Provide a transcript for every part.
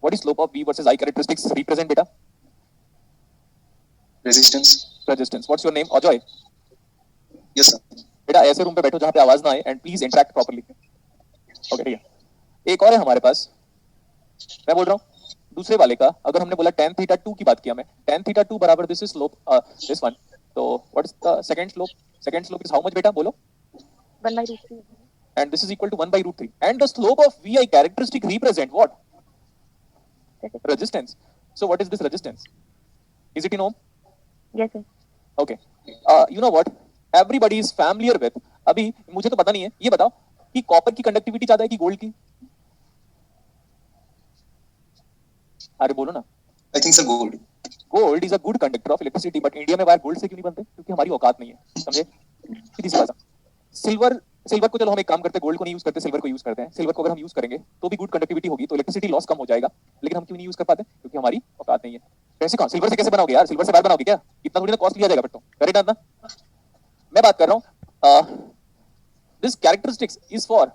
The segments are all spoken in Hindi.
What is slope of V versus I characteristics represent beta? Resistance. Resistance. What's your name? Ajoy. Yes sir. बेटा ऐसे रूम पे बैठो जहाँ पे आवाज ना आए and please interact properly. Okay ठीक है. एक और है हमारे पास. मैं बोल रहा हूँ दूसरे वाले का. अगर हमने बोला tan theta 2 की बात किया मैं. tan theta 2 बराबर this is slope this one. तो what is the second slope? Second slope is how much बेटा? बोलो. 1/√3. And this is equal to 1/√3. And the slope of Vi characteristic represent what? Resistance. So what is this resistance? Is it in ohm? Yes sir. Okay. You know what? Everybody is familiar with. अभी मुझे तो पता नहीं है. ये बताओ कि कॉपर की कंडक्टिविटी ज्यादा है कि गोल्ड की? अरे बोलो ना. I think sir gold. Gold is a good conductor of electricity. But India में वायर गोल्ड से क्यों नहीं बनते? क्योंकि हमारी औकात नहीं है. समझे? सीधी सी बात. सिल्वर को चलो हम एक काम करते हैं, गोल्ड को नहीं यूज करते, सिल्वर को यूज करते हैं. सिल्वर को अगर हम यूज करेंगे तो भी गुड कंडक्टिविटी होगी, तो इलेक्ट्रिसिटी लॉस कम हो जाएगा. लेकिन हम क्यों नहीं यूज कर पाते? क्योंकि हमारी औकात नहीं है. कैसे कौन सिल्वर से कैसे बनाओगे यार? सिल्वर से वायर बनाओगे क्या? इतना थोड़ी ना कॉस्ट लिया जाएगा. फिर तो करे ना. मैं बात कर रहा हूँ दिस कैरेक्टरिस्टिक्स इज फॉर.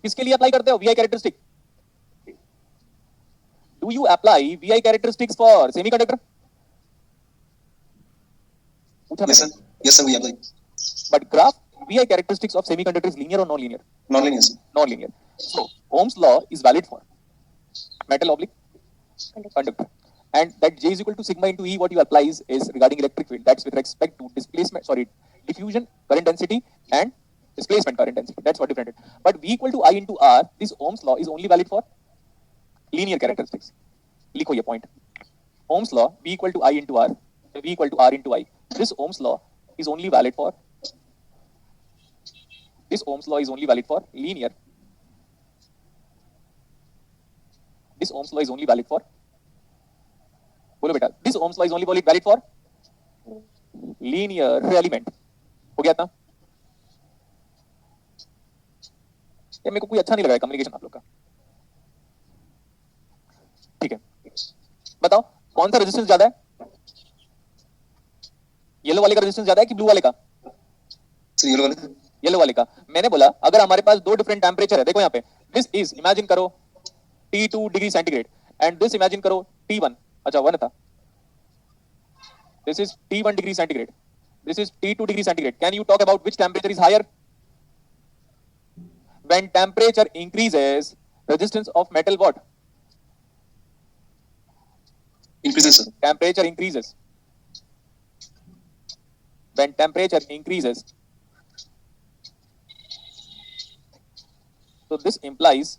किसके लिए अप्लाई करते हो VI characteristic? Do you apply VI characteristics for semiconductor? Yes sir we apply. But graph VI characteristics of semiconductor is linear or non-linear? Non-linear sir. Non-linear. So Ohm's law is valid for metal oblique conductor. And that J is equal to sigma into E. What you apply is regarding electric field. That's with respect to diffusion current density and displacement current density. That's what different. But V equal to I into R. This Ohm's law is only valid for linear characteristics. लिखो ये point. Ohm's law V equal to I into R. V equal to R into I. This Ohm's law is only valid for linear. This Ohm's law is only valid for बोलो बेटा. This Ohm's law is only valid for linear element. हो गया था? ये मेरे को कोई अच्छा नहीं लगा कम्युनिकेशन आप लोग का. ठीक है. बताओ कौन सा रेजिस्टेंस ज्यादा है? येलो वाले का रेजिस्टेंस ज्यादा है कि ब्लू वाले का? येलो वाले का. मैंने बोला अगर हमारे पास दो डिफरेंट टेम्परेचर है. देखो यहाँ पे दिस इज इमेजिन करो T2 degree centigrade and this imagine करो T1. अच्छा 1 था. This is T1 degree centigrade. This is T2 degree centigrade. Can you talk about which temperature is higher? When temperature increases, resistance of metal what? Increases sir. Temperature increases. When temperature increases, so this implies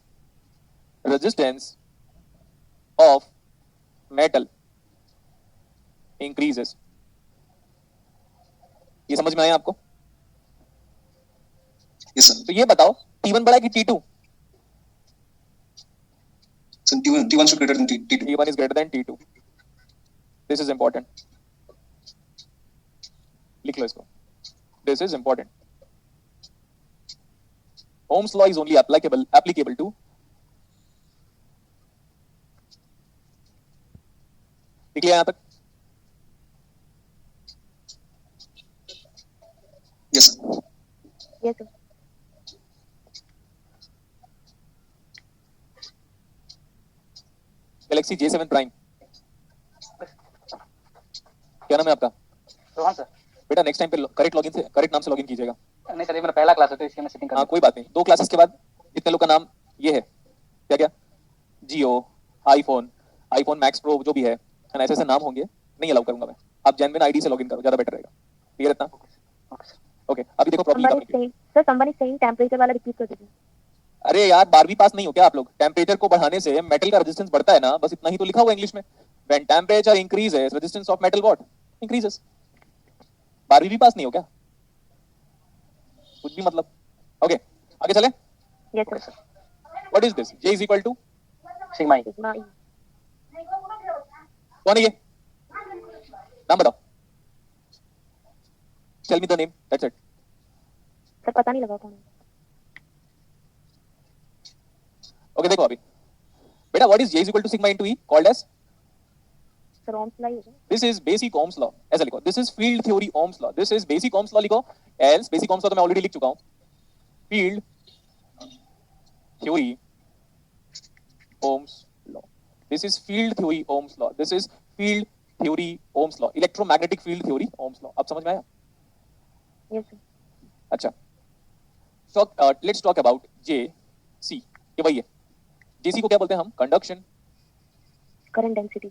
resistance of metal increases. ये समझ में आया आपको? Yes sir. तो ये बताओ T1 बड़ा है कि T2? So T1 should greater than T2. T1 is greater than T2. This is important. लिख लो इसको. This is important. Ohm's law is only applicable to लिख लिया यहाँ तक? Yes sir. Yes sir. Galaxy J7 prime. क्या नाम है आपका? रोहन सर. बेटा नेक्स्ट टाइम पे करेक्ट नाम से लॉगिन कीजिएगा. नहीं सर ये मेरा पहला क्लास है तो इसलिए मैं सेटिंग कर. हाँ कोई बात नहीं. 2 क्लासेस के बाद इतने लोग का नाम ये है क्या क्या जियो आईफोन मैक्स प्रो जो भी है ना, ऐसे नाम होंगे नहीं अलाउ करूंगा मैं. आप जेन्युइन आईडी से लॉगिन करो, ज्यादा बेटर रहेगा. क्लियर है इतना? ओके. अभी देखो problem sir somebody saying temperature वाला रिपीट कर दीजिए. अरे यार 12वीं पास नहीं हो क्या आप लोग? टेम्परेचर को बढ़ाने से मेटल का रेजिस्टेंस बढ़ता है ना, बस इतना ही तो लिखा हुआ है इंग्लिश में. When temperature increases resistance of metal what increases. 12वीं भी पास नहीं हो क्या? कुछ भी मतलब. ओके आगे चले. Yes sir. What is this? J is equal to sigma E. Sigma E. कौन है ये? नाम बताओ. Tell me the name. That's it. Sir पता नहीं लगा कौन है. ओके देखो अभी बेटा what is J is equal to sigma into E called as? सर Ohm's law है. This is basic Ohm's law. ऐसा लिखो. This is field theory Ohm's law. This is basic Ohm's law लिखो. Else basic Ohm's law तो मैं ऑलरेडी लिख चुका हूँ. Field theory Ohm's law. This is field theory Ohm's law. This is field theory Ohm's law. Electromagnetic field theory Ohm's law. अब समझ में आया? Yes, sir. अच्छा, so let's talk about JC. ये वही है. JC को क्या बोलते हैं हम? Conduction Current density.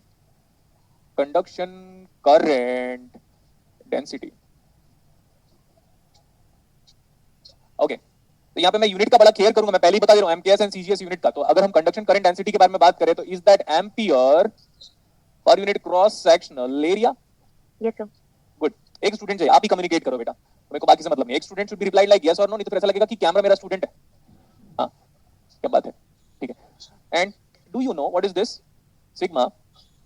current density. Okay, तो यहाँ पे मैं यूनिट का बड़ा क्लियर करूंगा. मैं पहले ही बता दे रहा हूँ एमकेएस एंड सीजीएस यूनिट का. तो अगर हम कंडक्शन करंट डेंसिटी के बारे में बात करें तो is that ampere per unit cross sectional area. Yes, sir. Good. एक स्टूडेंट है, आप ही कम्युनिकेट करो बेटा, मेरे को बाकी से मतलब नहीं. एक student should be reply like yes और नो, नहीं तो फिर ऐसा लगेगा कि कैमरा मेरा स्टूडेंट है. हाँ, क्या बात है, ठीक है. And do you know what is this? Sigma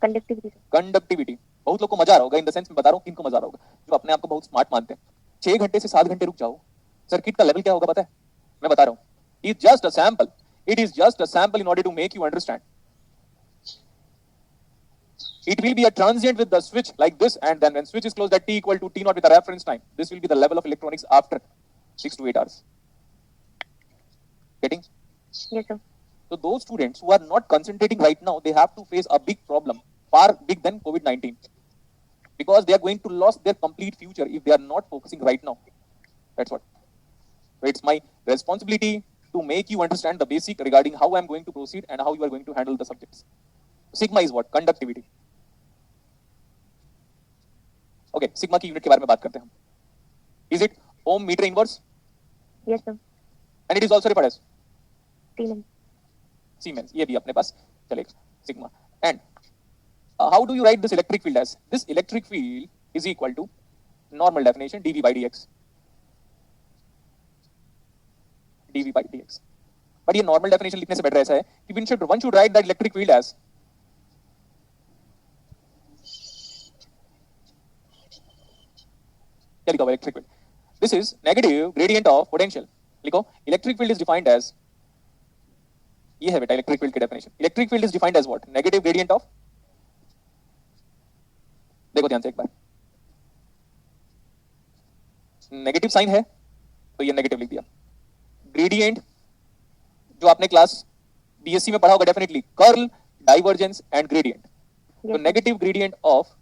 Conductivity, sir. Conductivity. बहुत लोग को मजा आ रहा होगा, इन द सेंस में बता रहा हूँ किनको मजा आ रहा होगा, जो अपने आप को बहुत स्मार्ट मानते हैं. 6 घंटे से 7 घंटे रुक जाओ, सर्किट का लेवल क्या होगा पता है? मैं बता रहा हूँ. It's just a sample. It is just a sample in order to make you understand. It will be a transient with the switch like this, and then when switch is closed at t equal to t naught with a reference time, this will be the level of electronics after 6 to 8 hours. Getting? Yes, sir. So those students who are not concentrating right now, they have to face a big problem, far big than COVID-19, because they are going to lose their complete future if they are not focusing right now. That's what. So it's my responsibility to make you understand the basic regarding how I am going to proceed and how you are going to handle the subjects. Sigma is what? Conductivity. Okay, sigma की यूनिट के बारे में बात करते हैं हम. Is it ohm meter inverse? Yes, sir. And it is also referred as Siemens. Siemens. ये भी अपने पास चलेगा. Sigma. And how do you write this electric field as? This electric field is equal to normal definition dV by dx. dV by dx. But ये normal definition लिखने से बेटर ऐसा है कि one should write that electric field as क्या लिखा हुआ electric field? This is negative gradient of potential. लिखो electric field is defined as, ये है बेटा electric field की definition. Electric field is defined as what? Negative gradient of, देखो ध्यान से एक बार, नेगेटिव साइन है तो ये नेगेटिव लिख दिया. ग्रेडियंट जो आपने क्लास बीएससी में पढ़ा होगा definitely, curl, divergence and gradient. तो नेगेटिव ग्रेडियंट ऑफ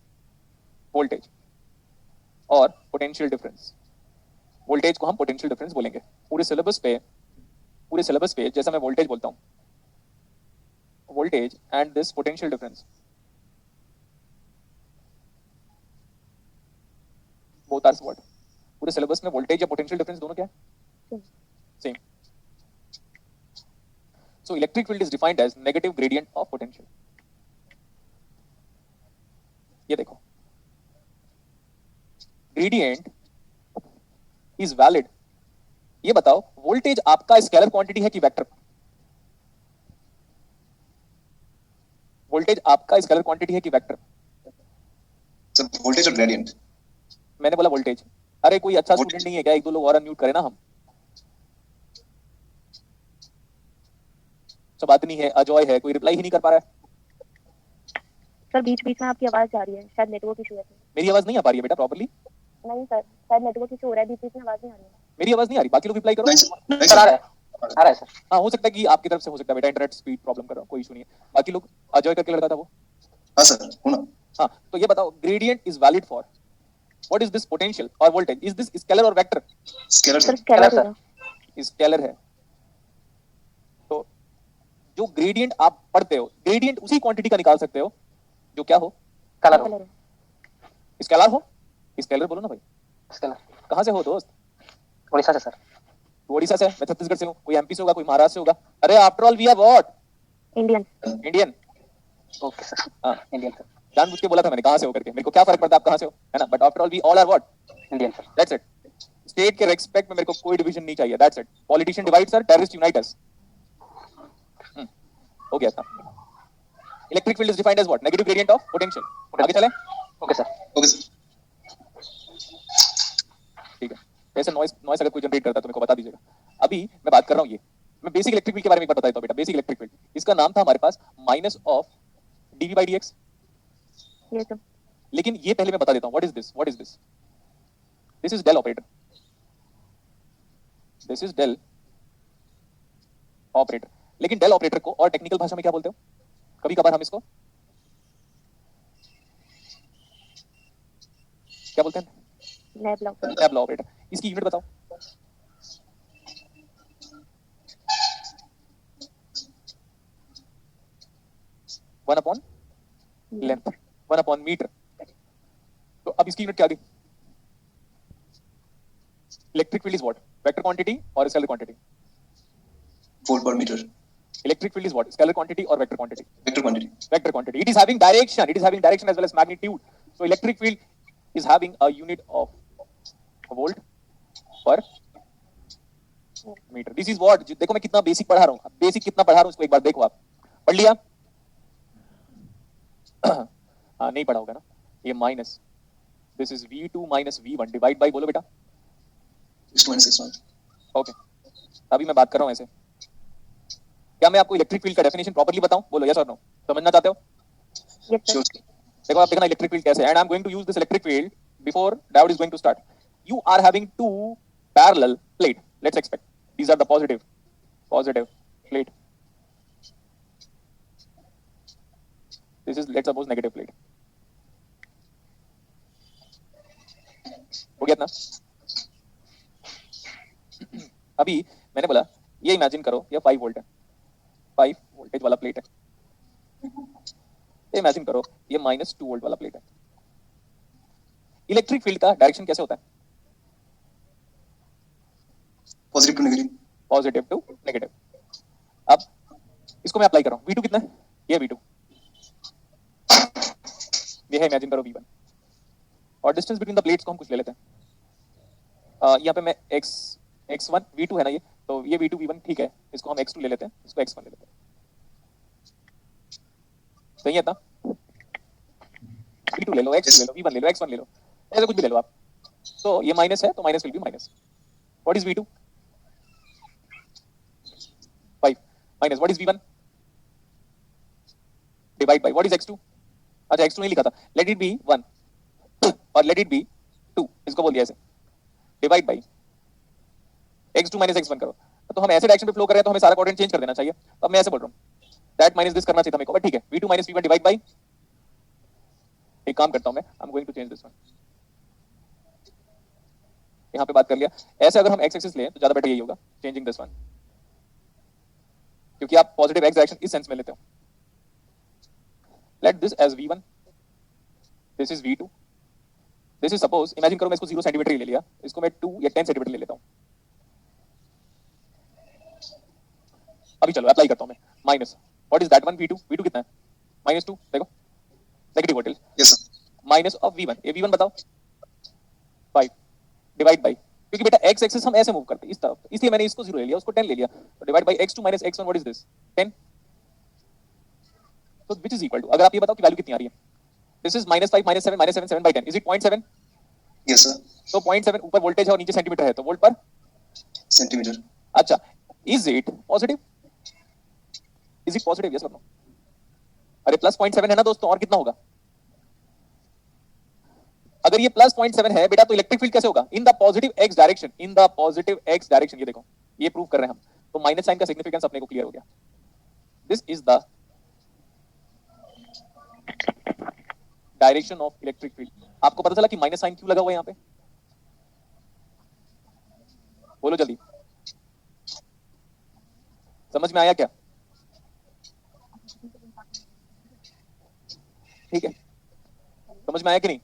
वोल्टेज और पोटेंशियल डिफरेंस. वोल्टेज को हम पोटेंशियल डिफरेंस बोलेंगे. पूरे सिलेबस पे जैसा मैं वोल्टेज बोलता हूं, voltage and this potential difference, both are what. पूरे सिलेबस में वोल्टेज या पोटेंशियल डिफरेंस दोनों क्या है? Same. So electric field is defined as negative gradient of potential. ये देखो, gradient is valid. ये बताओ वोल्टेज आपका स्केलर क्वांटिटी है कि वेक्टर? वोल्टेज आपका स्केलर क्वांटिटी है कि वेक्टर? सर वोल्टेज और ग्रेडियंट. मैंने बोला वोल्टेज. अरे कोई अच्छा स्टूडेंट नहीं है क्या? 1-2 लोग और अनम्यूट करें ना हम. तो बात नहीं है, अजॉय है, कोई रिप्लाई ही नहीं कर पा रहा है. सर बीच बीच में आपकी आवाज जा रही है, शायद नेटवर्क इशू है. मेरी आवाज नहीं आ पा रही है बेटा प्रॉपर्ली? नहीं सर, शायद नेटवर्क इशू हो रहा है, बीच बीच में आवाज नहीं आ रही है. मेरी आवाज नहीं आ रही? बाकी लोग रिप्लाई करो. नहीं सर आ सर. रहा है, आ रहा है सर. हाँ, हो सकता है कि आपकी तरफ से हो सकता है बेटा, इंटरनेट स्पीड प्रॉब्लम कर रहा हूँ, कोई इशू नहीं है. बाकी लोग, अजॉय करके लड़का था वो. हाँ सर, हूँ ना. हाँ, तो ये बताओ gradient is valid for what is this potential और वोल्टेज? इज दिस स्केलर और vector? Scalar sir sir. Scalar sir. होगा. स्केलर है. तो जो ग्रेडियंट आप पढ़ते हो, ग्रेडियंट उसी क्वांटिटी का निकाल सकते हो जो क्या हो? कलर हो. कलर है. स्केलर हो. स्केलर बोलो ना भाई. स्केलर. कहाँ से हो दोस्त? उड़ीसा से सर. तो ओडिशा से. मैं छत्तीसगढ़ से हूँ. कोई एमपी से होगा, कोई महाराष्ट्र से होगा. अरे after all we are what? Indian. Indian. Okay sir. हाँ, इंडियन सर. जानबूझ के बोला था मैंने कहाँ से हो करके. मेरे को क्या फर्क पड़ता है आप कहाँ से हो, है ना? But after all we all are what? Indian sir. That's it. State के रेस्पेक्ट में मेरे को कोई डिवीजन नहीं चाहिए. That's it. Politician divide sir, terrorist unite us. हो गया था. Electric field is defined as what? Negative gradient of potential. आगे चलें. Okay sir. Okay sir. ठीक है. ऐसे नॉइस अगर कोई जनरेट करता है तो मेरे को बता दीजिएगा. अभी मैं बात कर रहा हूँ ये, मैं बेसिक इलेक्ट्रिक फील्ड के बारे में एक बार बता देता हूँ बेटा. बेसिक इलेक्ट्रिक फील्ड, इसका नाम था हमारे पास minus of DV by DX. ये तो लेकिन ये पहले मैं बता देता हूँ what is this. What is this? This is del operator. This is del operator. लेकिन डेल ऑपरेटर को और टेक्निकल भाषा में क्या बोलते हो? कभी कभार हम इसको क्या बोलते हैं? Laplace Laplace operator. इसकी यूनिट बताओ। वन अपॉन लेंथ, 1/मीटर। तो अब इसकी यूनिट क्या आ गई? Electric field is what? Vector quantity और scalar quantity? Volt per meter. Electric field is what? Scalar quantity or vector quantity? Vector quantity. Vector quantity. It is having direction. It is having direction as well as magnitude. So electric field is having a unit of volt per meter. This is what? देखो मैं कितना बेसिक पढ़ा रहा हूँ। बेसिक कितना पढ़ा रहा हूँ इसको एक बार देखो आप। पढ़ लिया? हाँ नहीं पढ़ा होगा ना? ये minus. This is V2 minus V1 divide by बोलो बेटा। X2 minus X1. Okay. अभी मैं बात कर रहा हूँ ऐसे। क्या मैं आपको इलेक्ट्रिक फील्ड का डेफिनेशन प्रॉपर्ली बताऊं? बोलो यस और नो। समझना चाहते हो? Yes sir Sure. देखो आप देखना इलेक्ट्रिक फील्ड कैसे है। And I am going to use this electric field before diode is going to start. You are having two parallel plate. Let's expect these are the positive plate, this is let's suppose negative plate. हो गया इतना? अभी मैंने बोला ये इमेजिन करो ये 5 वोल्ट है, 5 वोल्टेज वाला प्लेट है। ये इमेजिन करो ये -2 वोल्ट वाला प्लेट है। इलेक्ट्रिक फील्ड का डायरेक्शन कैसे होता है? Positive to negative. Positive to negative. अब इसको मैं अप्लाई कर रहा हूँ। V2 कितना है? ये V2, ये है इमेजिन करो V1। और डिस्टेंस बिटवीन द प्लेट्स को हम कुछ ले लेते हैं। यहाँ पे मैं x1 V2 है ना ये, तो ये V2 V1 ठीक है, इसको हम x2 ले लेते हैं, इसको x1 ले लेते हैं। सही है ना? V2 ले लो, x2 ले लो, V1 ले लो, x1 ले लो, ऐसे कुछ भी ले लो आप। तो ये माइनस है तो minus will be minus. What is V2? 5 minus what is V1? Divide by what is x2? अच्छा x2 नहीं लिखा था, लेट इट बी 1 और लेट इट बी 2, इसको बोल दिया ऐसे, divide by x2 minus x1 करो। तो हम ऐसे डायरेक्शन पे फ्लो कर रहे हैं तो हमें सारा कोऑर्डिनेट चेंज कर देना चाहिए। तो अब मैं ऐसे बोल रहा हूँ दैट माइनस दिस करना चाहिए था मेरे को, बट ठीक है। V2 minus V1 divide bye, एक काम करता हूं मैं, I am going to change this one. यहां पे बात कर लिया। ऐसे अगर हम x एक्सिस लें तो ज्यादा बेटर यही होगा, चेंजिंग दिस वन, क्योंकि आप पॉजिटिव x डायरेक्शन इस सेंस में लेते हो। Let this as V1, this is V2, this is suppose imagine करो मैं इसको 0 सेंटीमीटर ही ले लिया, इसको मैं 2 या 10 सेंटीमीटर ले लेता हूं। अभी चलो अप्लाई करता हूं मैं minus what is that one? V2 कितना है? -2। देखो negative voltage Yes, sir. Minus of V1, ये V1 बताओ 5 डिवाइड बाय, क्योंकि बेटा x एक्सिस हम ऐसे मूव करते हैं इस तरफ, इसलिए मैंने इसको 0 ले लिया, उसको 10 ले लिया, तो divide by x2 minus x1 what is this? 10। तो व्हिच इज इक्वल टू, अगर आप ये बताओ कि वैल्यू कितनी आ रही है? This is -5 -7 7 by 10, is it 0.7? Yes, sir. तो 0.7 ऊपर वोल्टेज है और नीचे सेंटीमीटर है, तो वोल्ट पर Centimeter. अच्छा, is it positive? Is it positive yes और नो? अरे प्लस 0.7 है ना दोस्तों, और कितना होगा? अगर ये प्लस 0.7 है बेटा तो इलेक्ट्रिक फील्ड कैसे होगा? In the positive x direction, in the positive x direction. ये देखो ये प्रूव कर रहे हैं हम, तो माइनस साइन का सिग्निफिकेंस अपने को क्लियर हो गया। This is the direction of electric field. आपको पता चला कि माइनस साइन क्यों लगा हुआ है यहाँ पे? बोलो जल्दी, समझ में आया क्या? ठीक है, समझ में आया कि नहीं?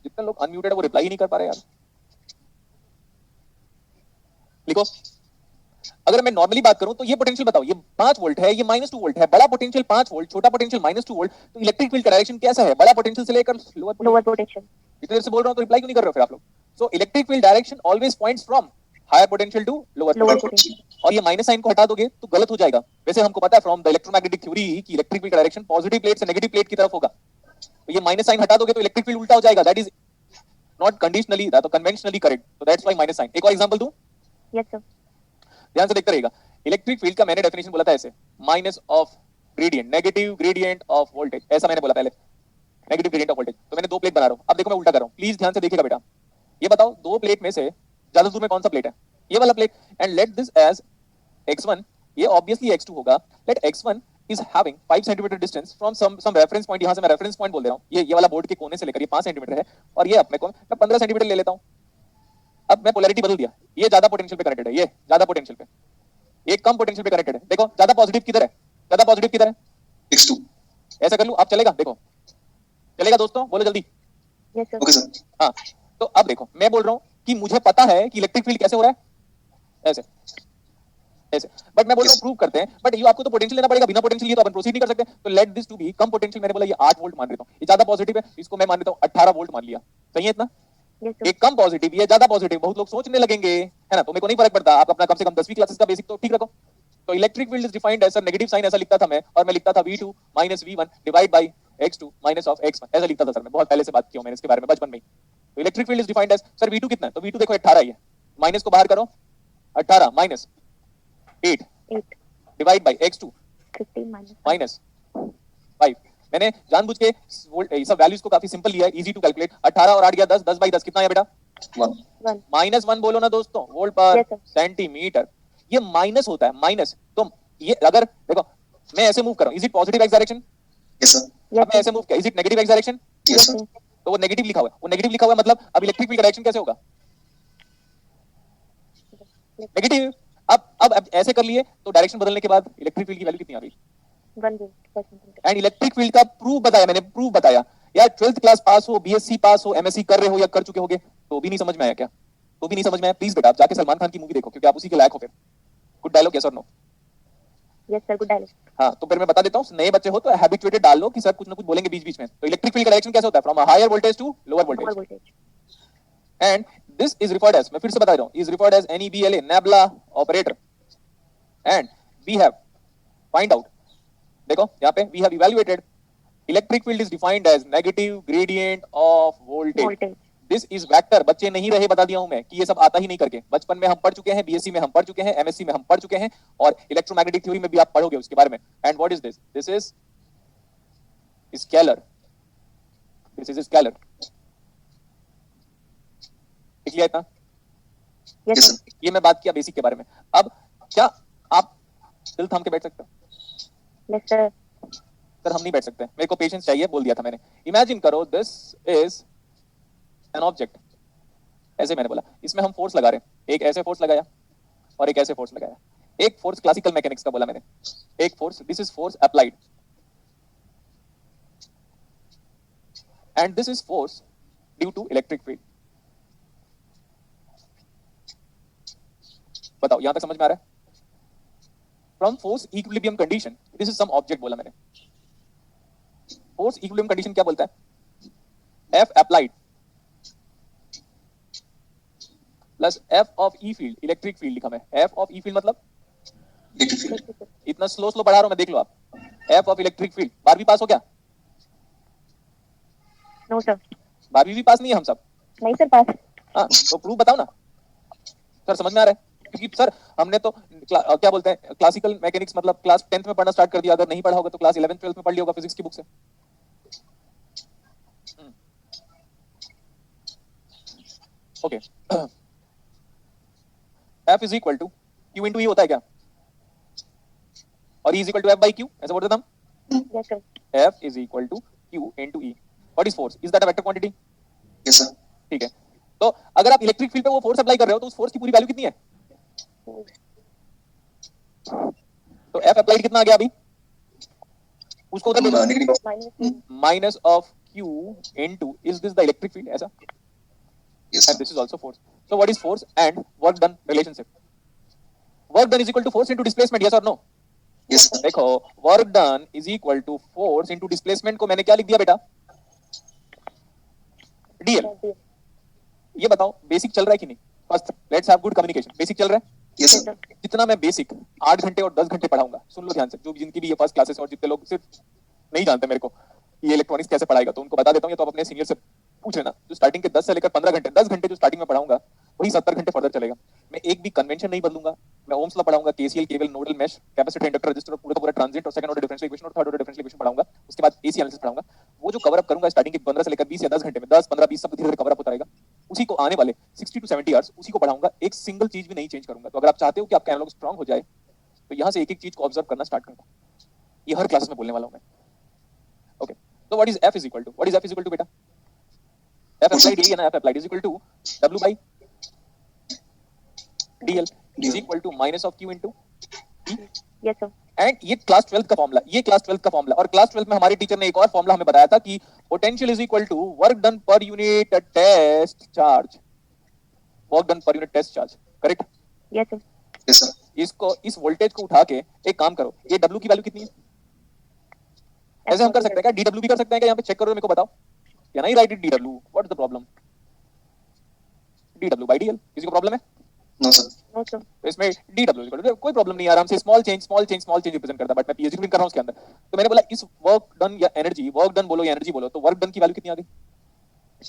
जितने लोग अनम्यूटेड है वो रिप्लाई ही नहीं कर पा रहे यार। लिखो, अगर मैं नॉर्मली बात करूं तो ये पोटेंशियल बताओ, ये 5 वोल्ट है, ये -2 वोल्ट है, बड़ा पोटेंशियल 5 वोल्ट, छोटा पोटेंशियल -2 वोल्ट, तो इलेक्ट्रिक फील्ड का डायरेक्शन कैसा है? बड़ा पोटेंशियल से लेकर लोअर पोटेंशियल। इतने देर से बोल रहा हूं तो रिप्लाई क्यों नहीं कर रहे हो फिर आप लोग? So electric field direction always points from higher potential to lower lower potential. Potential. और ये माइनस साइन को हटा दोगे तो गलत हो जाएगा। वैसे हमको पता है फ्रॉम द इलेक्ट्रोमैग्नेटिक थ्योरी कि इलेक्ट्रिक फील्ड का डायरेक्शन पॉजिटिव प्लेट से नेगेटिव प्लेट की तरफ होगा। तो ये माइनस साइन हटा दोगे तो इलेक्ट्रिक फील्ड उल्टा हो जाएगा। That is not conditionally, that तो कन्वेंशनली करेक्ट। तो दैट्स व्हाई माइनस साइन। एक और एग्जांपल दूं, यस सर। ध्यान से देखते रहिएगा। इलेक्ट्रिक फील्ड का मैंने डेफिनेशन बोला था ऐसे, minus of gradient, negative gradient of voltage, ऐसा मैंने बोला पहले, नेगेटिव ग्रेडियंट ऑफ वोल्टेज। तो मैंने 2 प्लेट बना रहा हूं, अब देखो मैं उल्टा कर रहा हूं, प्लीज ध्यान से देखिएगा बेटा। ये बताओ 2 प्लेट में से ज्यादा दूर में कौन सा प्लेट है? ये वाला plate. And let this as x1 ये ऑब्वियसली x2 होगा. Let x1 is having 5 centimetre distance from some reference point. यहाँ से मैं रेफरेंस पॉइंट बोल दे रहा हूँ. ये वाला बोर्ड के कोने से लेकर ये 5 सेंटीमीटर है और ये अपने को मैं 15 सेंटीमीटर ले लेता हूँ. अब मैं पोलैरिटी बदल दिया. ये ज्यादा पोटेंशियल पे कनेक्टेड है, ये ज्यादा पोटेंशियल पे, ये कम पोटेंशियल पे कनेक्टेड है. देखो ज्यादा पॉजिटिव किधर है, ज्यादा पॉजिटिव किधर है. X2. ऐसा कर लूं, अब चलेगा. देखो चलेगा दोस्तों, बोलो जल्दी. Yes, sir. Okay, sir. हाँ, तो अब देखो मैं बोल रहा हूँ कि मुझे पता है कि इलेक्ट्रिक फील्ड कैसे हो रहा है, ऐसे ऐसे. बट मैं बोल रहा हूँ Yes. प्रूव करते हैं. बट ये आपको तो पोटेंशियल लेना पड़ेगा, बिना पोटेंशियल ये तो अपन प्रोसीड नहीं कर सकते. तो लेट दिस टू बी कम पोटेंशियल. मैंने बोला ये 8 वोल्ट मान लेता हूँ. ये ज्यादा पॉजिटिव है, इसको मैं मान लेता हूँ 18 वोल्ट मान लिया. सही है इतना. Yes, sir. एक कम पॉजिटिव, ये ज्यादा पॉजिटिव. बहुत लोग सोचने लगेंगे है ना, तो मेरे को नहीं फर्क पड़ता. आप अपना कम से कम 10वीं क्लासेस का बेसिक तो ठीक रखो. तो electric field is defined as sir negative sign ऐसा लिखता था मैं, और मैं लिखता था V2 minus V1 divide by X2 minus of X1. ऐसा लिखता था सर मैं, बहुत पहले से बात की हूं मैंने इसके बारे में बचपन में ही. तो electric field is defined as sir V2 कितना है, तो V2 देखो 18 ही है. माइनस को बाहर करो, 18 minus 8 8. Divide by X2 15 minus. Minus 5. मैंने जानबूझ के ये सब वैल्यूज को काफी सिंपल लिया है, इजी टू कैलकुलेट. 18 और 8 गया 10, 10 बाई 10 कितना है बेटा. 1. 1. माइनस 1 बोलो ना दोस्तों, वोल्ट पर Yes, sir. सेंटीमीटर. ये माइनस होता है, माइनस. तो ये अगर देखो मैं ऐसे मूव कर रहा हूं, is it positive x direction. Yes, sir. Yes, अब मैं ऐसे मूव किया, is it negative x direction. Yes, sir. तो वो नेगेटिव लिखा हुआ है, वो नेगेटिव लिखा हुआ है, मतलब अब इलेक्ट्रिक फील्ड का डायरेक्शन कैसे होगा, नेगेटिव. अब ऐसे कर लिए तो डायरेक्शन बदलने के बाद इलेक्ट्रिक फील्ड की वैल्यू कितनी आ गई. 1 volt. एंड इलेक्ट्रिक फील्ड का प्रूफ बताया मैंने, प्रूफ बताया. यार 12th क्लास पास हो, बीएससी पास हो, एमएससी कर रहे हो या कर चुके होगे, तो भी नहीं समझ में आया क्या, तो भी नहीं समझ में आया. प्लीज बेटा आप जाके सलमान खान की मूवी देखो, क्योंकि आप उसी के लायक हो. फिर गुड डायलॉग, यस और no. Yes, sir. Good dialogue. हाँ, तो फिर मैं बता देता हूँ, नए बच्चे हो तो हैबिचुएटेड डाल लो कि सर कुछ ना कुछ बोलेंगे बीच बीच में. तो इलेक्ट्रिक फील्ड का डायरेक्शन कैसे होता है, from higher voltage to lower Lower voltage. voltage. And this is referred as, मैं फिर से बता रहा हूँ, is referred as NEBLA, nebula operator. And we have find out, देखो यहाँ पे we have evaluated electric field is defined as negative gradient of voltage. Voltage. This is vector. बच्चे नहीं रहे, बता दिया हूं मैं कि ये सब आता ही नहीं करके. बचपन में हम पढ़ चुके हैं, बीएससी में हम पढ़ चुके हैं, एमएससी में हम पढ़ चुके हैं, और इलेक्ट्रोमैग्नेटिक थ्योरी में भी आप पढ़ोगे उसके बारे में. And what is this, this is scalar, this is scalar. लिख लिया इतना. Yes, Yes, sir. sir. ये मैं बात किया बेसिक के बारे में. अब क्या आप दिल थाम के बैठ सकते हो, Yes, sir. सर हम नहीं बैठ सकते, मेरे को पेशेंस चाहिए, बोल दिया था मैंने. इमेजिन करो दिस इज एन ऑब्जेक्ट. ऐसे मैंने बोला, इसमें हम फोर्स लगा रहे हैं. एक ऐसे फोर्स लगाया और एक ऐसे फोर्स लगाया. एक फोर्स क्लासिकल मैकेनिक्स का बोला मैंने, एक force, this is force applied, and this is force due to electric field. बताओ यहां तक समझ में आ रहा है. From force equilibrium condition, this is some object बोला मैंने. फोर्स इक्विलिब्रियम कंडीशन क्या बोलता है, F applied plus F of E field, electric field लिखा मैं. F ऑफ E फील्ड मतलब, Electric field. Electric. इतना स्लो स्लो पढ़ा रहा हूं मैं, देख लो आप. F of electric field. 12वीं पास हो क्या, No, sir. 12वीं भी पास नहीं है हम सब. नहीं sir, pass. हाँ, तो प्रूफ बताओ ना सर, समझ में आ रहा है. क्योंकि सर हमने तो क्या बोलते हैं, क्लासिकल मैकेनिक्स मतलब क्लास 10th में पढ़ना स्टार्ट कर दिया. अगर नहीं पढ़ा होगा तो क्लास 11th 12th में पढ़ लिया होगा फिजिक्स की बुक से. Okay. F is equal to Q into E होता है क्या, और E is equal to F by Q, ऐसे बोलते थे हम. Yes, sir. F is equal to Q into E. What is force, is that a vector quantity. Yes, sir. ठीक है. तो अगर आप इलेक्ट्रिक फील्ड पे वो फोर्स अप्लाई कर रहे हो तो उस फोर्स की पूरी वैल्यू कितनी है, तो F अप्लाइड कितना आ गया अभी, उसको उधर ले लो. Negative. Minus. Minus of Q into, is this the electric field, ऐसा. Yes, And sir. this is also force. So what is force and work done relationship? Work done is equal to force into displacement, yes or no? Yes, sir. देखो work done is equal to force into displacement को मैंने क्या लिख दिया बेटा, dl. ये बताओ बेसिक चल रहा है कि नहीं. First let's have good communication. Basic चल रहा है. Yes, Yes, sir. sir. जितना मैं बेसिक 8 घंटे और 10 घंटे पढ़ाऊंगा, सुन लो ध्यान से, जो जिनकी भी ये फर्स्ट क्लासेस और जितने लोग सिर्फ नहीं जानते मेरे को ये इलेक्ट्रॉनिक्स कैसे पढ़ाएगा, तो उनको बता देता हूँ. ये तो आप अपने सीनियर से पूछ लेना. जो स्टार्टिंग के 10 से लेकर 15 घंटे, 10 घंटे जो स्टार्टिंग में पढ़ाऊंगा वही 70 घंटे फर्दर चलेगा. मैं एक भी कन्वेंशन नहीं बदलूंगा. मैं ओम्स लॉ पढ़ाऊंगा, KCL, KVL, nodal, mesh, capacitor, inductor, resistor और पूरा ट्रांजिएंट और सेकंड ऑर्डर डिफरेंशियल इक्वेशन और थर्ड ऑर्डर डिफरेंशियल इक्वेशन पढ़ाऊंगा. उसके बाद एसी एनालिसिस पढ़ाऊंगा. वो जो कवर अप करूंगा स्टार्टिंग के 15 से लेकर 20 या 10 घंटे में, 10 15 20 सब धीरे धीरे कवर अप होता रहेगा. उसी को आने वाले 60 to 70 आवर्स उसी को पढ़ाऊंगा. एक सिंगल चीज भी नहीं चेंज करूंगा. तो अगर आप चाहते हो कि आपका एनालॉग स्ट्रांग हो जाए तो तो यहाँ से एक एक चीज को ऑब्जर्व करना स्टार्ट करता हूँ। ये हर क्लास में बोलने वाला हूँ मैं। ओके, तो what is F is equal to बेटा, एफ अप्लाइड यही है ना, F applied is equal to W by DL is equal to minus of Q into E. Yes, sir. And ये क्लास 12 का फॉर्मूला, ये क्लास 12 का फॉर्मूला, और क्लास 12 में हमारे टीचर ने एक और फॉर्मूला हमें बताया था कि potential is equal to work done per unit test charge, work done per unit test charge, correct? Yes, sir. Yes, sir. इसको, इस वोल्टेज को उठा के एक काम करो, ये डब्ल्यू की वैल्यू कितनी है? ऐसे हम कर सकते हैं क्या? डीडब्ल्यू भी कर सकते हैं क्या? यहाँ पे चेक करो, मेरे को बताओ। Can I write it DW? What is the problem? DW by DL, किसी को प्रॉब्लम है? No, sir. No, sir. तो इसमें डीडब्ल्यू कोई प्रॉब्लम नहीं, आराम से स्मॉल चेंज रिप्रेजेंट करता है, बट मैं पीएचडी भी कर रहा हूँ उसके अंदर। तो मैंने बोला इस वर्क डन या एनर्जी, वर्क डन बोलो या एनर्जी बोलो, तो वर्क डन की वैल्यू कितनी आ गई?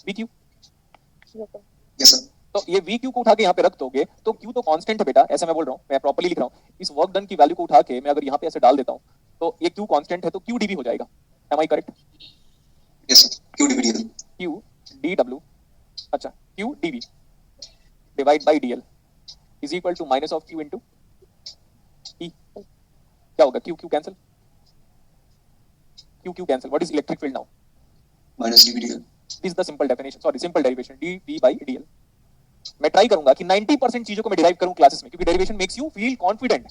VQ. Yes, sir. Yes, sir. तो ये वीक्यू को उठा के यहाँ पे रख दोगे तो क्यू तो कांस्टेंट है बेटा, ऐसा मैं बोल रहा हूँ, मैं प्रॉपर्ली लिख रहा हूँ। इस वर्क डन की वैल्यू को उठा के मैं अगर यहाँ पे ऐसे डाल देता हूँ तो ये क्यू कांस्टेंट है, तो क्यू डीवी हो जाएगा। Am I correct? Yes, sir. Q divided. Q D W, अच्छा Q DV divide by DL is equal to minus of Q into E. क्या होगा? Q Q cancel, Q Q cancel. What is electric field now? Minus dVdl. This is the simple definition, sorry simple derivation, D V by DL. मैं ट्राई करूंगा कि 90% चीजों को मैं डिराइव करूं क्लासेस में, क्योंकि derivation makes you feel confident.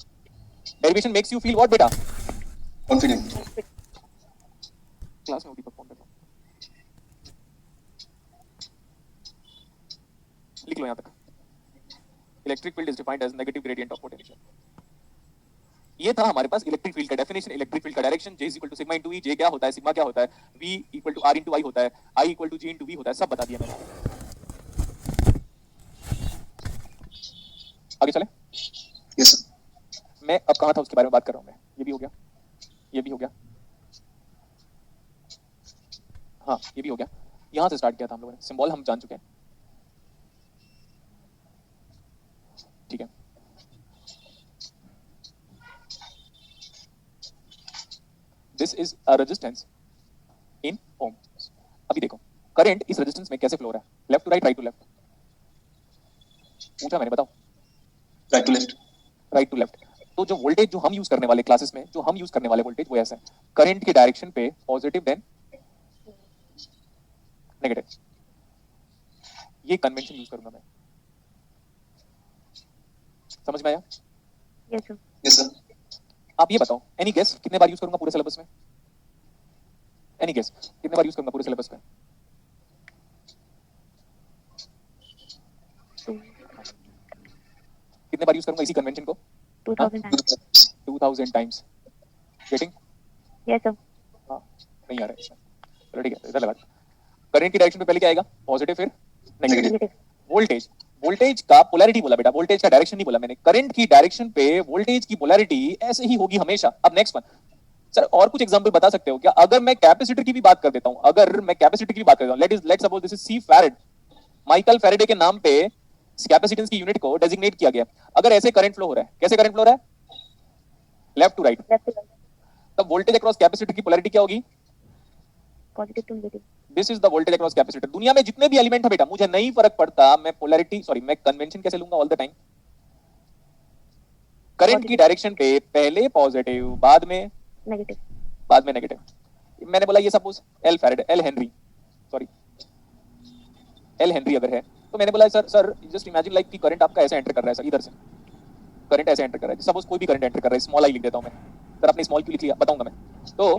Derivation makes you feel what बेटा? Confident. क्लास में ओटी परफॉर्म करता हूं, लिख लो यहां तक। Electric field is defined as negative gradient of potential. ये था हमारे पास इलेक्ट्रिक फील्ड का डेफिनेशन, इलेक्ट्रिक फील्ड का direction. J is equal to sigma into E, J क्या होता है, सिग्मा क्या होता है, V equal to R into I होता है, I equal to G into V होता है, सब बता दिया मैंने। आगे चले। Yes, sir. मैं अब कहां था उसके बारे में बात कर रहा हूं मैं, ये भी हो गया, ये भी हो गया, हाँ ये भी हो गया। यहां से स्टार्ट किया था हम लोगों ने, सिंबल हम जान चुके हैं, ठीक है। This is a resistance in ohm. अभी देखो करंट इस रेजिस्टेंस में कैसे फ्लो हो रहा है, left to right, right to left, पूछा मैंने, बताओ। Right to left. Right to left. तो जो वोल्टेज जो हम यूज करने वाले क्लासेस में, जो हम यूज करने वाले वोल्टेज वो ऐसा है, करंट की डायरेक्शन पे पॉजिटिव देन नेगेटिव, ये कन्वेंशन यूज करूंगा मैं। समझ में आया? Yes, sir. Yes, sir. आप ये बताओ, एनी गेस कितने बार यूज करूंगा पूरे सिलेबस में? एनी गेस कितने बार यूज करूंगा पूरे सिलेबस में? Two- कितने बार यूज करूंगा इसी कन्वेंशन को? 2000 times. 2000 times. Getting? Yes, sir. हाँ, नहीं आ रहा है इसमें, चलो ठीक है, इधर लगा। करंट की डायरेक्शन पे पहले क्या आएगा? पॉजिटिव, फिर नेगेटिव। Negative. वोल्टेज, वोल्टेज का पोलैरिटी बोला बेटा, वोल्टेज का डायरेक्शन नहीं बोला मैंने। करंट की डायरेक्शन पे वोल्टेज की पोलैरिटी ऐसे ही होगी हमेशा। अब नेक्स्ट वन सर, और कुछ एग्जांपल बता सकते हो क्या? अगर मैं कैपेसिटर की भी बात कर देता हूं, अगर मैं कैपेसिटर की भी बात कर देता हूं, let's suppose this is C farad, Michael Faraday के नाम पे कैपेसिटेंस की यूनिट को डेजिग्नेट किया गया। अगर ऐसे करंट फ्लो हो रहा है, कैसे करंट फ्लो हो रहा है? Left to right, Left to right. तब वोल्टेज अक्रॉस कैपेसिटर की पोलैरिटी क्या होगी? Positive to negative. This is the voltage across capacitor. दुनिया में जितने भी एलिमेंट है बेटा, मुझे नहीं फर्क पड़ता, मैं पोलैरिटी, सॉरी मैं कन्वेंशन कैसे लूंगा ऑल द टाइम? करंट की डायरेक्शन पे पहले पॉजिटिव, बाद में Negative. नेगेटिव। मैंने बोला ये suppose L Faraday, L Henry, sorry L Henry अगर है, तो मैंने बोला सर जस्ट इमेजिन लाइक कि करंट आपका ऐसे एंटर कर रहा है सर, इधर से करंट ऐसे एंटर कर रहा है, सपोज कोई भी करंट एंटर कर रहा है, स्मॉल आई लिख देता हूं मैं सर, आपने स्मॉल क्यों लिख लिया बताऊंगा मैं। तो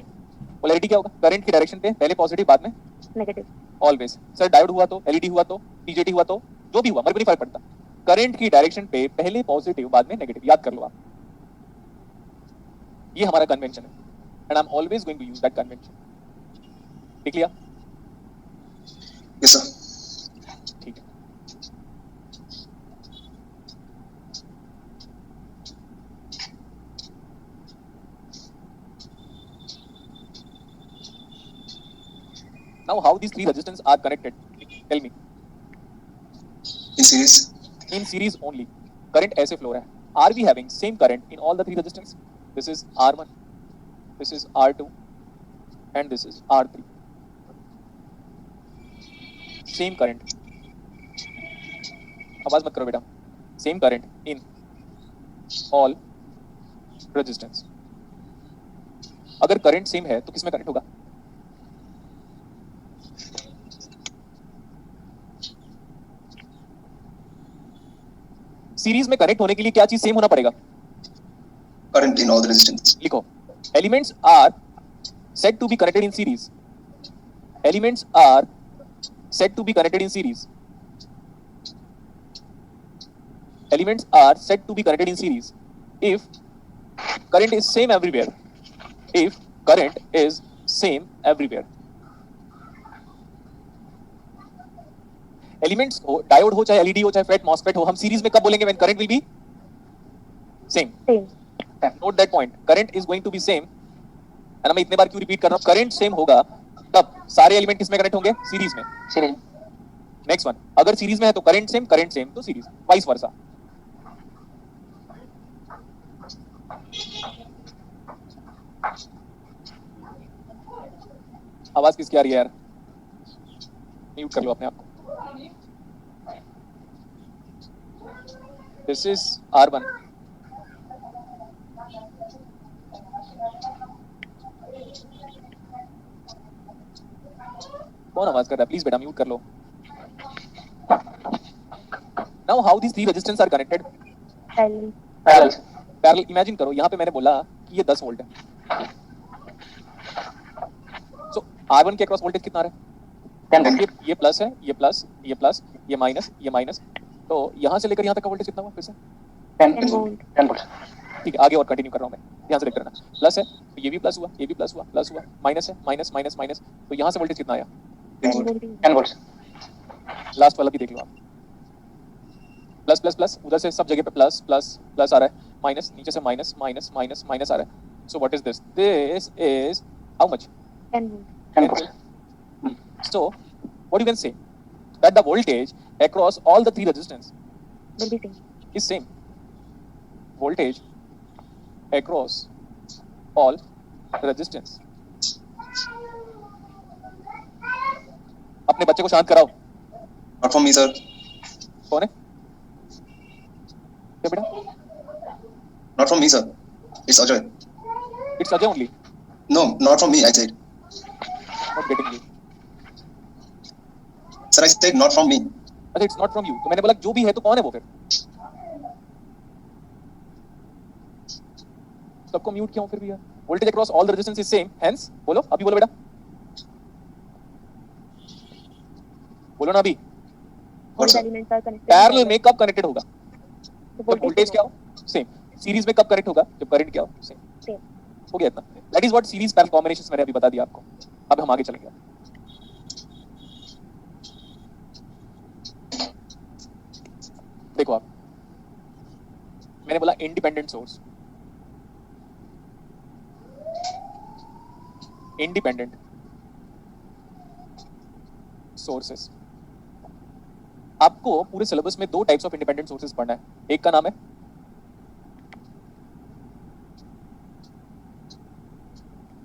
पोलैरिटी क्या होगा? करंट की डायरेक्शन पे पहले पॉजिटिव, बाद में Negative. ऑलवेज। सर डायोड हुआ तो, एलईडी हुआ तो, टीजेटी हुआ तो, जो भी हुआ मेरे को नहीं फर्क पड़ता, करंट की डायरेक्शन पे पहले पॉजिटिव, बाद में नेगेटिव, याद कर लो आप। ये हमारा कन्वेंशन है, and I am always going to use that convention. लिख लिया? Yes, sir. ठीक है। Now how these three resistors are connected? Tell me. In series. In series only. Current ऐसे flow रहा है. Are we having same current in all the three resistors? This is R1, this is R2, and this is R3. Same current. आवाज मत करो बेटा. Same current in all resistance. अगर करंट सेम है तो किसमें कनेक्ट होगा? सीरीज में कनेक्ट होने के लिए क्या चीज सेम होना पड़ेगा? Current in all the resistance. लिखो, elements are said to be connected in series. Elements are said to be connected in series. Elements are said to be connected in series if current is same everywhere. If current is same everywhere. Elements हो, डायोड हो, चाहे एलईडी हो, चाहे फेट मॉसफेट हो, हम सीरीज में कब बोलेंगे? when current will be same. Same. Note that point. Current is going to be same. है ना? मैं इतने बार क्यों रिपीट कर रहा हूँ? करंट सेम होगा तब सारे एलिमेंट किसमें कनेक्ट होंगे? सीरीज में। सीरीज। नेक्स्ट वन, अगर सीरीज में है तो करंट सेम तो सीरीज, वाइस वर्सा। आवाज किसकी आ रही है यार? म्यूट कर लो अपने आप को। This is R1। कौन आवाज कर रहा है? प्लीज बेटा म्यूट कर लो। Now how these three resistance are connected? Parallel. Parallel. Parallel. Imagine करो, यहाँ पे मैंने बोला कि ये 10 वोल्ट है। सो R1 के अक्रॉस वोल्टेज कितना आ रहा है? 10 वोल्ट। ये प्लस है, ये प्लस, ये प्लस, ये माइनस। तो यहाँ से लेकर यहाँ तक का वोल्टेज कितना हुआ? फिर से 10 वोल्ट। 10 वोल्ट। ठीक है, आगे और कंटिन्यू कर रहा हूँ मैं, ध्यान से देखते रहना। प्लस है तो ये भी प्लस हुआ, ये भी प्लस हुआ, प्लस हुआ, माइनस है, माइनस। तो यहाँ से वोल्टेज कितना आया? 10 वोल्ट। 10 वोल्ट। लास्ट वाला भी देख लो आप। प्लस प्लस प्लस, उधर से सब जगह पे प्लस प्लस प्लस आ रहा है, माइनस नीचे से माइनस आ रहा है। So what is this? This is how much? 10 volt. 10 volt. So what you can say that the voltage across all the three resistance Will be same. is same. Voltage across all resistance. अपने बच्चे को शांत कराओ। Not from me, sir. कौन है? क्या बेटा? Not from me, sir. It's Ajay. It's Ajay only. No, not from me, I said. Not getting you. Sir, I said not from me. अच्छा, it's not from you. तो मैंने बोला जो भी है तो कौन है वो फिर? सबको म्यूट क्यों फिर भी यार? Voltage across all the resistance is same. Hence, बोलो अभी, बोलो बेटा, बोलो ना अभी। All What, the sir? elements are connected. Parallel में कब कनेक्टेड होगा? The जब वोल्टेज क्या हो? सेम। सीरीज में कब कनेक्ट होगा? जब करंट क्या हो? सेम। Same. हो गया इतना। That is what series parallel combinations मैंने अभी बता दिया आपको। अब हम आगे चलेंगे। देखो आप, मैंने बोला इंडिपेंडेंट सोर्स, इंडिपेंडेंट सोर्सेस। आपको पूरे सिलेबस में दो टाइप्स ऑफ इंडिपेंडेंट सोर्सेस पढ़ना है। एक का नाम है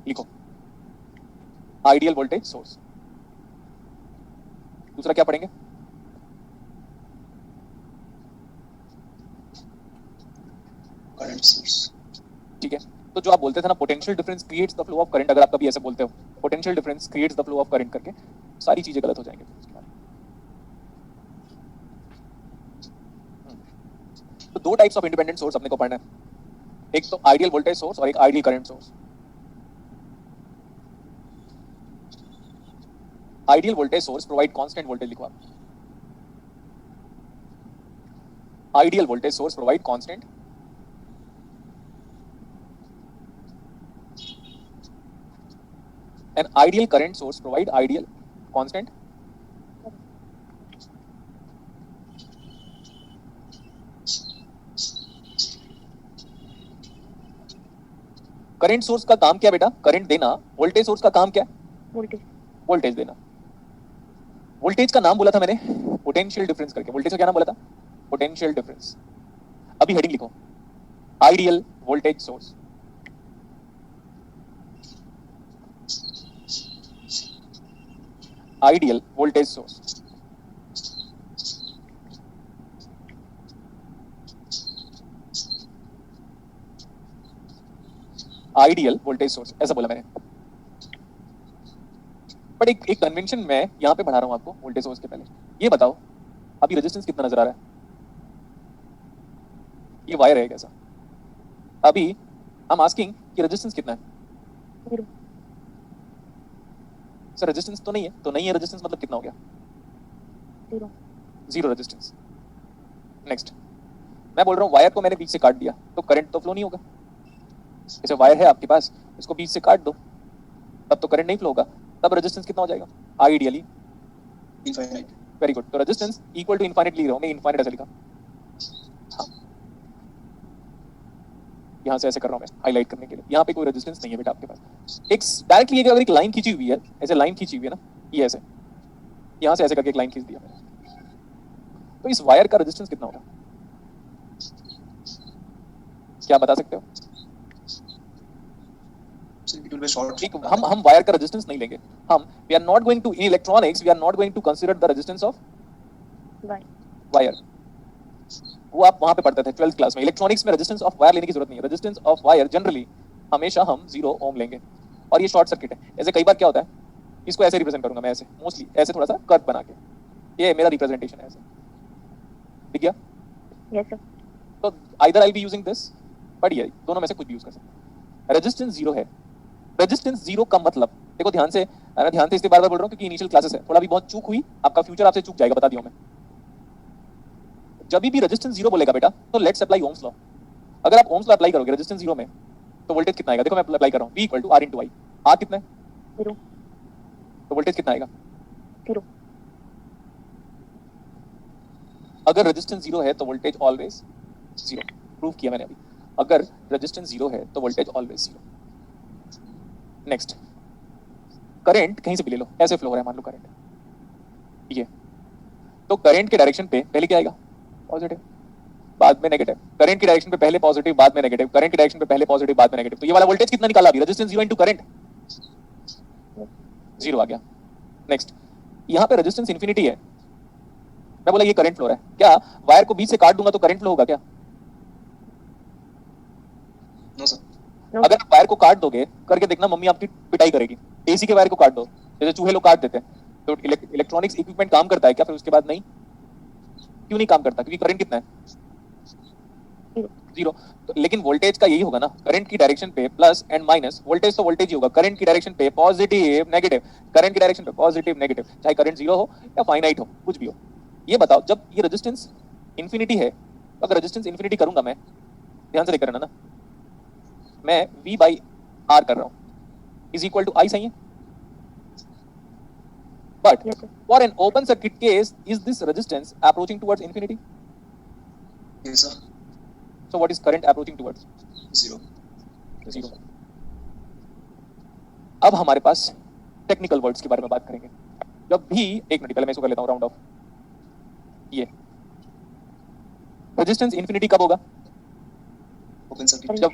लिखो आइडियल वोल्टेज सोर्स। दूसरा क्या पढ़ेंगे? Current source. ठीक है, तो जो आप बोलते थे ना, potential difference creates the flow of current, अगर आप कभी ऐसे बोलते हो potential difference creates the flow of current करके, सारी चीजें गलत हो जाएंगी फिर उसके बाद। तो दो टाइप्स ऑफ इंडिपेंडेंट सोर्स अपने को पढ़ना है, एक तो आइडियल वोल्टेज सोर्स और एक ideal current source. Ideal voltage source provide constant voltage, लिखो आप। Ideal voltage source provide constant an ideal current source provide ideal constant current source का काम क्या बेटा? करंट देना। वोल्टेज सोर्स का काम क्या? Voltage. वोल्टेज देना। वोल्टेज का नाम बोला था मैंने पोटेंशियल डिफरेंस करके। वोल्टेज का क्या नाम बोला था? Potential difference. अभी हेडिंग लिखो ideal voltage source. Ideal voltage source. Ideal voltage source, ऐसा बोला मैंने। बट एक कन्वेंशन मैं यहाँ पे बढ़ा रहा हूँ आपको वोल्टेज सोर्स के पहले। ये बताओ अभी रेजिस्टेंस कितना नजर आ रहा है? ये वायर है कैसा? अभी हम आस्किंग कि रेजिस्टेंस कितना है? 0. सर रेजिस्टेंस तो नहीं है, तो नहीं है रेजिस्टेंस मतलब कितना हो गया? 0. Zero resistance. नेक्स्ट, मैं बोल रहा हूँ वायर को मैंने बीच से काट दिया तो करंट तो फ्लो नहीं होगा। जैसे वायर है आपके पास, इसको बीच से काट दो तब तो करंट नहीं फ्लो होगा, तब रेजिस्टेंस कितना हो जाएगा आइडियली? Infinite. Very good. तो रेजिस्टेंस इक्वल टू इनफाइनाइट लिख रहा हूँ मैं, इनफाइनाइट ऐसे लिखा। हाँ, यहाँ से ऐसे कर रहा हूँ मैं हाईलाइट करने के लिए। यहाँ पे कोई रेजिस्टेंस नहीं है बेटा आपके पास। एक डायरेक्टली अगर एक लाइन खींची हुई है, ऐसे लाइन खींची हुई है ना, ये ऐसे यहाँ से ऐसे करके एक लाइन खींच दिया मैंने, तो इस वायर का रेजिस्टेंस कितना होगा? क्या बता सकते हो? So it will be short. ठीक, हम वायर का रेजिस्टेंस नहीं लेंगे। हम we are not going to in electronics, we are not going to consider the resistance of Y. Wire. वो आप वहां पे पढ़ते थे 12th क्लास में। इलेक्ट्रॉनिक्स में रेजिस्टेंस ऑफ वायर लेने की जरूरत नहीं है। रेजिस्टेंस ऑफ वायर जनरली हमेशा हम 0 ओम लेंगे, और ये शॉर्ट सर्किट है। ऐसे कई बार क्या होता है, इसको ऐसे रिप्रेजेंट करूंगा मैं, ऐसे मोस्टली ऐसे थोड़ा सा कर्व बना के, ये मेरा रिप्रेजेंटेशन है ऐसे, ठीक है? Yes, sir. तो either I be using this, but ये दोनों में से कुछ भी यूज कर सकते हैं। रेजिस्टेंस 0 है। रेजिस्टेंस 0 का मतलब देखो ध्यान से, मैं ध्यान से इसलिए बार बार बोल रहा हूँ क्योंकि इनिशियल क्लासेस है, थोड़ा भी बहुत चूक हुई आपका फ्यूचर आपसे चूक जाएगा, बता दिया मैं। जब भी रेजिस्टेंस 0 बोलेगा बेटा तो लेट्स अप्लाई ओम्स लॉ। अगर आप ओम्स लॉ अप्लाई करोगे रेजिस्टेंस 0 में तो वोल्टेज कितना आएगा? देखो मैं अप्लाई कर रहा हूँ, V = R × I। R कितना है? 0. तो वोल्टेज कितना आएगा? 0. अगर रेजिस्टेंस 0 है तो वोल्टेज ऑलवेज 0। प्रूव किया मैंने अभी। अगर रेजिस्टेंस 0 है तो वोल्टेज ऑलवेज 0। नेक्स्ट, करंट कहीं से भी ले लो, ऐसे फ्लो हो रहा है मान लो करंट, ये तो करंट के डायरेक्शन पे पहले क्या आएगा? पॉजिटिव, बाद में नेगेटिव। करंट की डायरेक्शन पे पहले पॉजिटिव, बाद में नेगेटिव। करंट की डायरेक्शन पे पहले पॉजिटिव, बाद में नेगेटिव। तो ये वाला वोल्टेज कितना निकाला अभी? रेजिस्टेंस 0 × करंट, 0 आ गया। नेक्स्ट, यहाँ पे रेजिस्टेंस इन्फिनिटी है, मैं बोला ये करंट फ्लो रहा है, क्या वायर को बीच से काट दूंगा तो करंट फ्लो होगा क्या? No, sir. No. अगर आप वायर को काट दोगे, करके देखना मम्मी आपकी पिटाई करेगी। एसी के वायर को काट दो, जैसे चूहे लोग काट देते हैं, तो इलेक्ट्रॉनिक्स इक्विपमेंट काम करता है क्या फिर उसके बाद? नहीं। क्यों नहीं काम करता? क्योंकि करंट कितना है? 0। तो लेकिन वोल्टेज का यही होगा ना, करंट की डायरेक्शन पे प्लस एंड माइनस, वोल्टेज तो वोल्टेज ही होगा। करंट की डायरेक्शन पे पॉजिटिव नेगेटिव, करंट की डायरेक्शन पे पॉजिटिव नेगेटिव, चाहे करंट 0 हो या फाइनाइट हो, कुछ भी हो। ये बताओ जब ये रेजिस्टेंस इन्फिनिटी है, तो अगर रेजिस्टेंस इन्फिनिटी करूंगा मैं, ध्यान से देखना ना, मैं V/R कर रहा हूँ इज इक्वल टू I, सही है? But Yes, sir. for an open circuit case is this resistance approaching towards infinity? Yes, sir. So what is current approaching towards? 0. 0। अब हमारे पास टेक्निकल वर्ड्स के बारे में बात करेंगे। जब भी, एक मिनट पहले मैं इसको कर लेता हूँ राउंड ऑफ। ये रेजिस्टेंस इन्फिनिटी कब होगा? Open circuit. जब